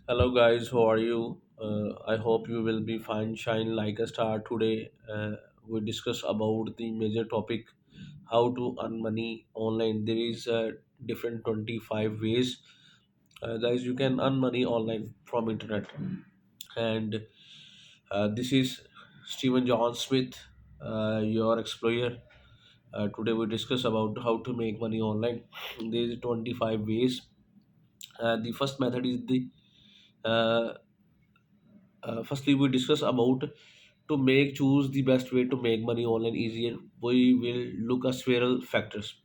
Hello guys, how are you? I hope you will be fine, shine like a star today. We discuss about the major topic, how to earn money online. There is different 25 ways, guys. You can earn money online from internet, and this is Stephen John Smith, your explorer. Today we discuss about how to make money online. There is 25 ways. The first method is the uh, firstly we discuss about to make choose the best way to make money online easier. We will look at several factors.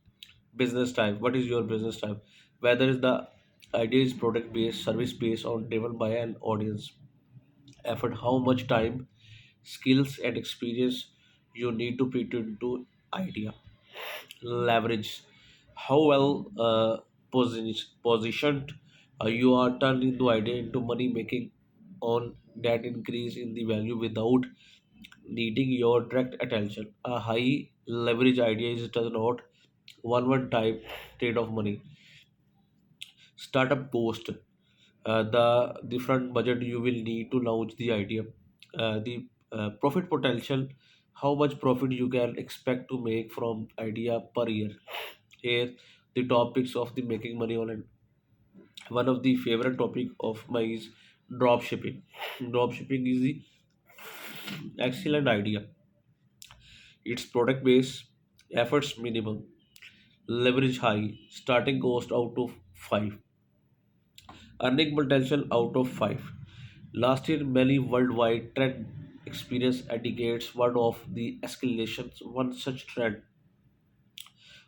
Business type, what is your business type, whether is the idea is product based, service based, or driven by an audience. Effort, how much time, skills and experience you need to put into idea. Leverage, how well positioned you are turned into idea into money making on that increase in the value without needing your direct attention. A high leverage idea is does not one type trade of money. Startup cost, the different budget you will need to launch the idea. The profit potential, how much profit you can expect to make from idea per year. Here the topics of the making money online. One of the favorite topic of my is drop shipping. Drop shipping is the excellent idea. It's product based, efforts minimal, leverage high, starting cost out of 5, earning potential out of 5. Last year, many worldwide trend experience indicates one of the escalations. One such trend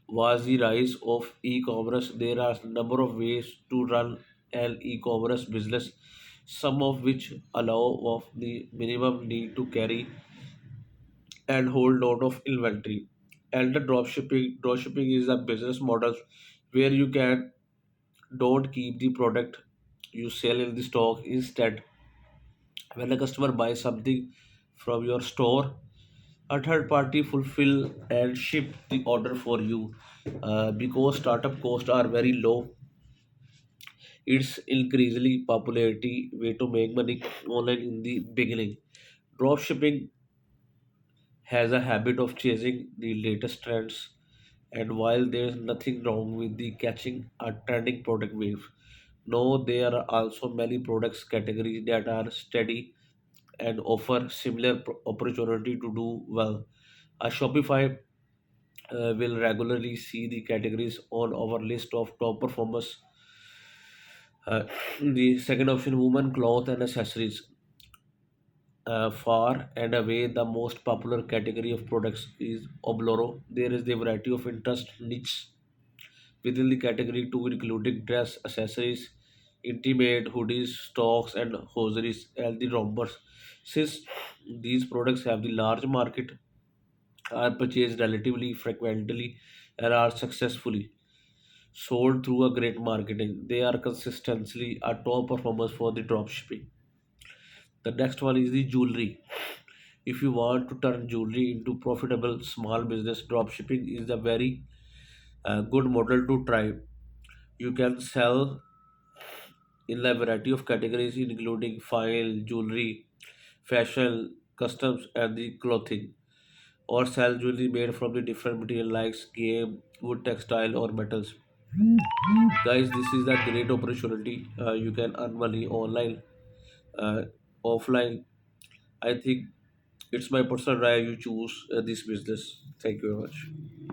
was the rise of e-commerce. There are a number of ways to run an e-commerce business, some of which allow of the minimum need to carry and hold lot of inventory. And the dropshipping is a business model where you can don't keep the product, you sell in the stock. Instead, when a customer buys something from your store, a third party fulfill and ship the order for you. Because startup costs are very low, it's increasingly popularity way to make money online in the beginning. Dropshipping has a habit of chasing the latest trends, and while there's nothing wrong with the catching a trending product wave, no, there are also many products categories that are steady and offer similar opportunity to do well. A Shopify will regularly see the categories on our list of top performers. The second option, women cloth and accessories. Far and away the most popular category of products is Obloro. There is the variety of interest niche within the category too, including dress, accessories, intimate, hoodies, stocks, and hosieries, and the rompers. Since these products have the large market, are purchased relatively frequently, and are successfully sold through a great marketing, they are consistently a top performers for the dropshipping. The next one is the jewelry. If you want to turn jewelry into profitable small business, dropshipping is a very good model to try. You can sell in a variety of categories, including fine jewelry, fashion, customs, and the clothing, or sell jewelry made from the different material like game, wood, textile, or metals. Guys, this is a great opportunity. You can earn money online, uh, offline. I think it's my personal right. You choose this business. Thank you very much.